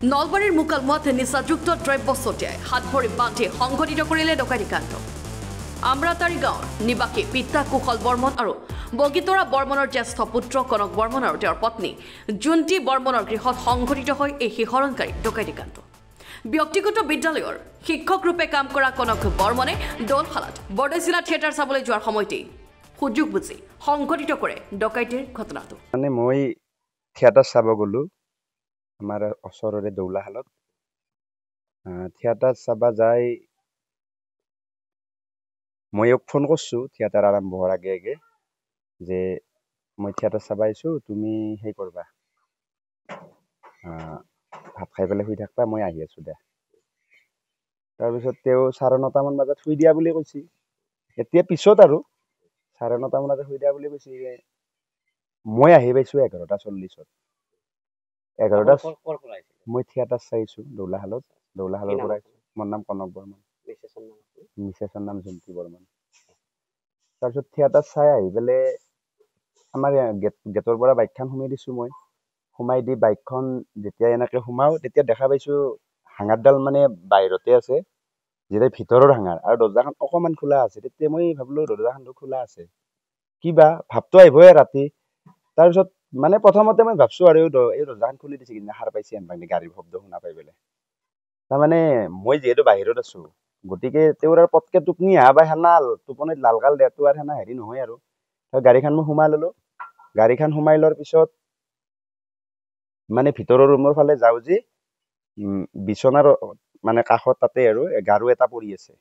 নলবাৰীৰ মুকালমুৱাত নিচাযুক্ত দ্ৰব্য ছটিয়াই হাত ভৰি বান্ধি সংঘটিত কৰিলে ডকাইতি কাণ্ড। আমৰাতাৰী গাঁৱৰ নিবাসী পিতা কুশল বৰ্মন আৰু বগীতৰা বৰ্মনৰ জ্যেষ্ঠ পুত্ৰ কনক বৰ্মন আৰু তেওঁৰ পত্নী জুন্তি বৰ্মনৰ গৃহত সংঘটিত হয় এই শিহৰণকাৰী ডকাইতি কাণ্ড। ব্যক্তিগত বিদ্যালয়ৰ শিক্ষক ৰূপে কাম কৰা কনক বৰ্মনে দলশালাত বৰদৈচিলা থিয়েটাৰ চাবলৈ যোৱাৰ সময়তেই সুযোগ বুজি সংঘটিত কৰে ডকাইতিৰ ঘটনাটো। মানে মই থিয়েটাৰ চাব গ'লো আমাৰ ওচৰৰে দৌলাশালত। থিয়েটাৰ চাব যাই মই ফোন কৰিছোঁ থিয়েটাৰ আৰম্ভ হোৱাৰ আগে আগে যে মই থিয়েটাৰ চাব আহিছোঁ, তুমি সেই কৰবা ভাত খাই পেলাই শুই থাকবা, মই আহি আছোঁ দে। তাৰপিছত তেওঁ 9:30মান বজাত শুই দিয়া বুলি কৈছে। এতিয়া পিছত আৰু 9:30মান বজাত শুই দিয়া বুলি কৈছে। মই আহি পাইছোঁ 11:40-ত। মই থিয়েটাৰ চাইছোঁ দৌলাশালত পৰা। মোৰ নাম কনক বৰ্মন, মিছেছৰ নাম জুন্তি বৰ্মন। তাৰপিছত থিয়েটাৰ চাই আহি পেলাই আমাৰ গেটৰ পৰা বাইকখন সোমাই দিছোঁ। মই সোমাই দি বাইকখন যেতিয়া এনেকৈ সোমাওঁ তেতিয়া দেখা পাইছোঁ হাঙাৰডাল মানে বাহিৰতে আছে, যেতিয়া ভিতৰৰ হাঙাৰ আৰু দৰ্জাখন অকণমান খোলা আছে। তেতিয়া মই ভাবিলোঁ দৰ্জাখনটো খোলা আছে, কিবা ভাবটো আহিবই ৰাতি। তাৰপিছত মানে প্ৰথমতে মই ভাবছোঁ আৰু এই দৰ্জাখন খুলি দিছে কিনে সাৰ পাইছে এনপানি গাড়ীৰ শব্দ শুনা পাই পেলাই। তাৰমানে মই যিহেতু বাহিৰত আছোঁ, গতিকে তেওঁৰ আৰু পটকে টোপনি আহা বা সেনা টোপনিত লালকাল দিয়াটো আৰু সেনা হেৰি নহয় আৰু। গাড়ীখন মই সোমাই ল'লোঁ। গাড়ীখন সোমাই লোৱাৰ পিছত মানে ভিতৰৰ ৰুমৰ ফালে যাওঁ যি বিচনাৰ মানে কাষত তাতে আৰু গাৰু এটা পৰি আছে।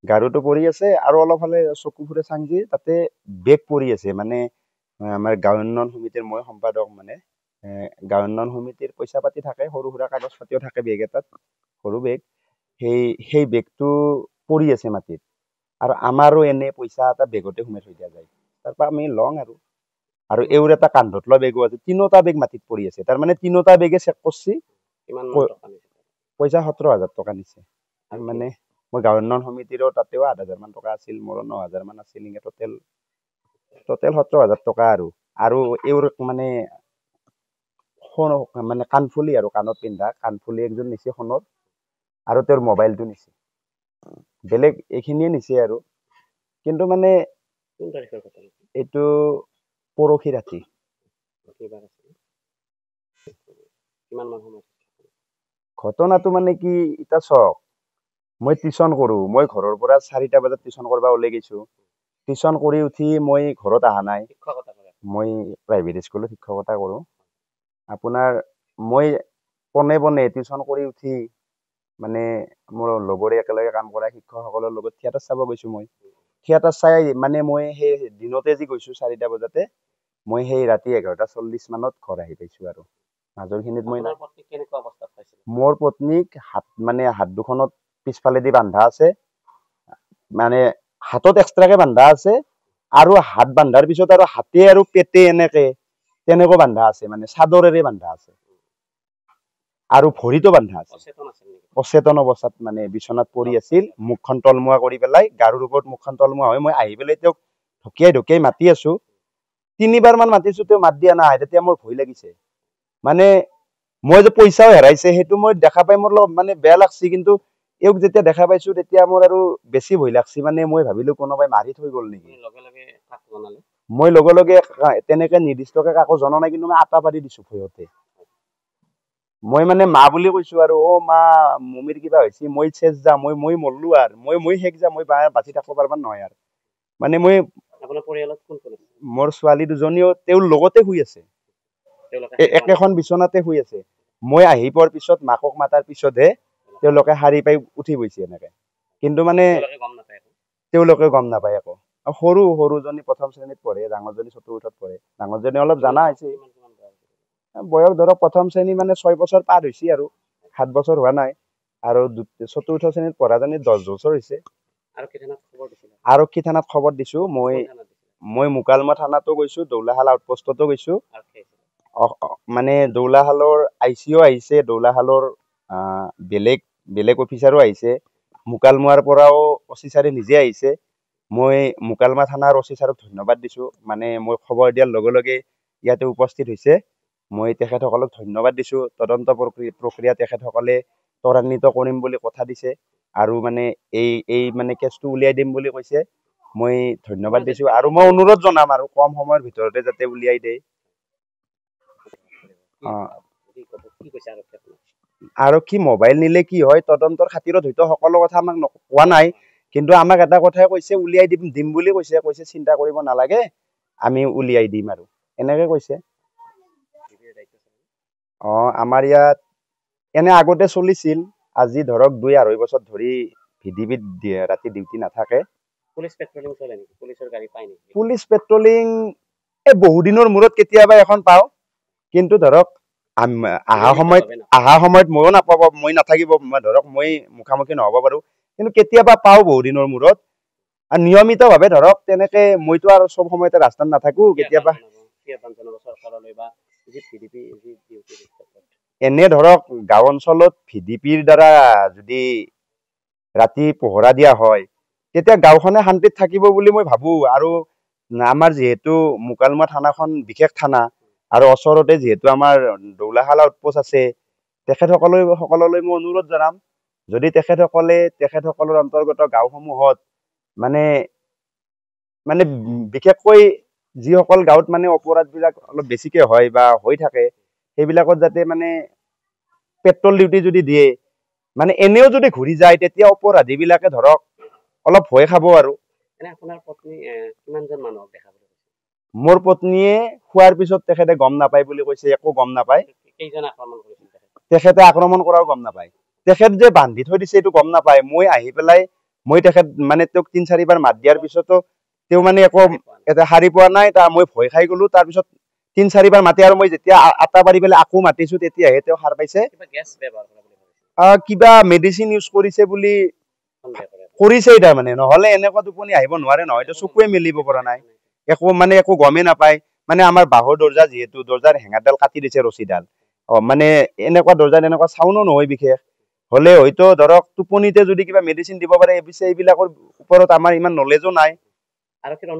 গাৰুটো পৰি আছে আৰু অলপ ফালে চকু ফুৰে চাংজি তাতে বেগ পৰি আছে। মানে আমাৰ গাঁও উন্নয়ন সমিতিৰ মই সম্পাদক, মানে গাঁও উন্নয়ন সমিতিৰ পইচা পাতি থাকে, সৰু সুৰা কাগজ পাতিও থাকে বেগ এটাত, সৰু বেগ। সেই বেগটো পৰি আছে মাটিত আৰু আমাৰো এনে পইচা এটা বেগতে সোমাই থৈ দিয়া যায়। তাৰপৰা আমি লওঁ আৰু এওঁৰ এটা কান্ধত লোৱা বেগো আছে। 3টা বেগ মাটিত পৰি আছে। তাৰমানে 3টা বেগে চেক কৰিছে, পইচা 17,000 টকা নিছে। মানে মই গাঁও উন্নয়ন সমিতিৰো তাতেও 8,000 টকা আছিল, মোৰো 9,000 আছিল। টোটেল 17,000 টকা। আৰু এওঁৰ মানে কাণফুলি আৰু কাণত পিন্ধা কাণফুলি একযোৰ নিছে সোণৰ, আৰু তেওঁৰ মোবাইলটো নিছে। বেলেগ এইখিনিয়ে নিছে আৰু। কিন্তু মানে এইটো পৰহি ৰাতি। ঘটনাটো মানে কি, এতিয়া চাওক, মই টিউচন কৰোঁ। মই ঘৰৰ পৰা 4টা বজাত টিউচন কৰিব ওলাই গৈছোঁ। টিউচন কৰি উঠি মই ঘৰত অহা নাই। মই প্ৰাইভেট স্কুলত শিক্ষকতা কৰোঁ। আপোনাৰ মই পোনে টিউচন কৰি উঠি মানে মোৰ লগৰে একেলগে কাম কৰা শিক্ষকসকলৰ লগত থিয়েটাৰ চাব গৈছোঁ। মই থিয়েটাৰ চাই মানে মই সেই দিনতে যি গৈছোঁ 4টা বজাতে, মই সেই ৰাতি 11:40 ঘৰ আহি পাইছোঁ। আৰু মাজৰখিনিত মই মোৰ পত্নীক হাত দুখনত পিছফালেদি বান্ধা আছে, মানে হাতত এক্সট্ৰাকে বান্ধা আছে, আৰু হাত বান্ধাৰ পিছত আৰু হাতে আৰু পেটে তেনেকৈ বান্ধা আছে, মানে চাদৰেৰে বান্ধা আছে, আৰু ভৰিতো বান্ধা আছে। অচেতন অৱস্থাত মানে বিচনাত পৰি আছিল, মুখখন তলমুৱা কৰি পেলাই, গাৰুৰ ওপৰত মুখখন তলমুৱা হৈ মই আহি পেলাই তেওঁক ঢকিয়াই মাতি আছো। 3বাৰ মান মাতিছো, তেওঁ মাত দিয়া নাই। তেতিয়া মোৰ ভয় লাগিছে। মানে মই যে পইচাও হেৰাইছে সেইটো মই দেখা পাই মোৰ অলপ মানে বেয়া লাগছে, কিন্তু এওঁক যেতিয়া দেখা পাইছো তেতিয়া মোৰ আৰু বেছি ভয় লাগছে। মানে মই ভাবিলো কোনোবাই মাৰি থৈ গ'ল নেকি। মই লগে লগে তেনেকে নিৰ্দিষ্টকে কাকো জনা নাই, কিন্তু মই আটা পাৰি দিছো ভয়তে। মই মানে মা বুলি কৈছো, আৰু অ মা মমিৰ কিবা হৈছে, মই চেচ যাম, মই মৰলো, আৰু মই শেষ যাম, মই বাচি থাকিব পাৰবা নহয়। আৰু মানে মই মোৰ ছোৱালী দুজনীও তেওঁৰ লগতে শুই আছে, একেখন বিচনাতে শুই আছে। মই আহি পোৱাৰ পিছত মাকক মাতাৰ পিছতহে তেওঁলোকে শাৰী পাই উঠি গৈছে এনেকে। কিন্তু মানে তেওঁলোকে গম নাপায় একো। সৰুজনী 1ম শ্ৰেণীত পঢ়ে, ডাঙৰজনী 4ৰ্থত পঢ়ে। ডাঙৰজনী অলপ জানা হৈছে, বয়স ধৰক 1ম শ্ৰেণী মানে 6 বছৰ পাৰ হৈছে, আৰু 7 বছৰ হোৱা নাই। আৰু 4ৰ্থ শ্ৰেণীত পঢ়াজনী 10 বছৰ হৈছে। আৰক্ষী থানাত খবৰ দিছো। মই মুকালমুৱা থানাতো গৈছো, দৌলাশাল আউটপোষ্টতো গৈছো। মানে দৌলাশালৰ ICO আহিছে, দৌলাশালৰ বেলেগ অফিচাৰো আহিছে, মুকালমুৱাৰ পৰাও অফিচাৰে নিজে আহিছে। মই মুকালমুৱা থানাৰ অফিচাৰক ধন্যবাদ দিছো। মানে মই খবৰ দিয়াৰ লগে লগে ইয়াতে উপস্থিত হৈছে। মই তেখেতসকলক ধন্যবাদ দিছোঁ। তদন্ত প্ৰক্ৰিয়া তেখেতসকলে ত্বৰান্বিত কৰিম বুলি কথা দিছে আৰু মানে এই মানে কেছটো উলিয়াই দিম বুলি কৈছে। মই ধন্যবাদ দিছোঁ আৰু মই অনুৰোধ জনাম আৰু কম সময়ৰ ভিতৰতে যাতে উলিয়াই দিয়ে। আৰক্ষী মোবাইল নিলে কি হয়, তদন্তৰ খাতিৰত হয়তো সকলো কথা আমাক কোৱা নাই, কিন্তু আমাক এটা কথাই কৈছে, উলিয়াই দিম বুলি কৈছে চিন্তা কৰিব নালাগে, আমি উলিয়াই দিম আৰু এনেকে কৈছে। আমাৰ ইয়াত এনে আগতে চলিছিল, আজি ধৰক 2-2.5 বছৰ ধৰি ভিডিপিত ৰাতি ডিউটি নাথাকে। পুলিচ পেট্ৰলিং চলে নেকি? পুলিচৰ গাড়ী পায় নেকি? পুলিচ পেট্ৰলিং বহুদিনৰ মূৰত কেতিয়াবা এখন পাওঁ, কিন্তু ধৰক অহা সময়ত ময়ো নাপাব, মই নাথাকিব, ধৰক মই মুখামুখি নহ'ব পাৰোঁ, কিন্তু কেতিয়াবা পাওঁ বহুদিনৰ মূৰত। আৰু নিয়মিতভাৱে ধৰক তেনেকে মইতো আৰু চব সময়তে ৰাস্তাত নাথাকো, কেতিয়াবা এনে ধৰক গাঁও অঞ্চলত ভিডিপিৰ দ্বাৰা যদি ৰাতি পোহৰা দিয়া হয়, তেতিয়া গাঁওখনে শান্তিত থাকিব বুলি মই ভাবো। আৰু আমাৰ যিহেতু মুকালমুৱা থানাখন বিশেষ থানা আৰু ওচৰতে যিহেতু আমাৰ দৌলাশালা আউটপোষ্ট আছে, তেখেতসকললৈ মই অনুৰোধ জনাম, যদি তেখেতসকলৰ অন্তৰ্গত গাঁওসমূহত মানে বিশেষকৈ যিসকল গাঁৱত মানে অপৰাধবিলাক অলপ বেছিকে হয় বা হৈ থাকে, সেইবিলাকত যাতে মানে পেট্ৰল ডিউটি যদি দিয়ে, মানে এনেও যদি ঘূৰি যায়, তেতিয়া অপৰাধীবিলাকে ধৰক অলপ ভয় খাব আৰু। মোৰ পত্নীয়ে খোৱাৰ পিছত তেখেতে গম নাপায় বুলি কৈছে, একো গম নাপায়। তেখেতে আক্ৰমণ কৰাও গম নাপায়, তেখেত যে বান্ধি থৈ দিছে এইটো গম নাপায়। মই আহি পেলাই তেখেত মানে তেওঁক 3-4 বাৰ মাত দিয়াৰ পিছতো তেওঁ মানে একো এটা সাৰি পোৱা নাই। মই ভয় খাই গলো। তাৰপিছত 3-4 বাৰ মাতি আৰু মই যেতিয়া আটা পাৰি পেলাই আকৌ মাতিছো, তেতিয়াহে তেওঁ সাৰ পাইছে। কিবা মেডিচিন ইউজ কৰিছে বুলি কৰিছেই, তাৰমানে নহলে এনেকুৱা টোপনি আহিব নোৱাৰে নহয়, চকুৱে মেলিব পৰা নাই, একো গমেই নাপায়। মানে আমাৰ বাঁহৰ দৰ্জা, যিহেতু দৰ্জাৰ হেঙাৰডাল কাটি দিছে, ৰছীডাল মানে এনেকুৱা দৰ্জাত এনেকুৱা চাউনো নহয় বিশেষ, হলে হয়তো ধৰক টোপনিতে যদি কিবা মেডিচিন দিব পাৰে। এইবিলাকৰ ওপৰত আমাৰ ইমান নলেজো নাই। আৰক্ষীৰ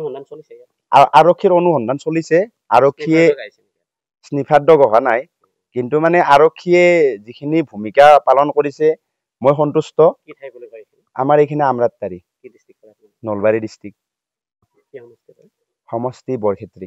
অনুসন্ধান চলিছে, আৰক্ষীয়ে স্নিফাৰ ডগ অহা নাই, কিন্তু মানে আৰক্ষীয়ে যিখিনি ভূমিকা পালন কৰিছে মই সন্তুষ্ট। আমাৰ এইখিনি আমৰাততাৰী, নলবাৰী ডিষ্ট্ৰিক্ট, সমষ্টি বৰক্ষেত্ৰী।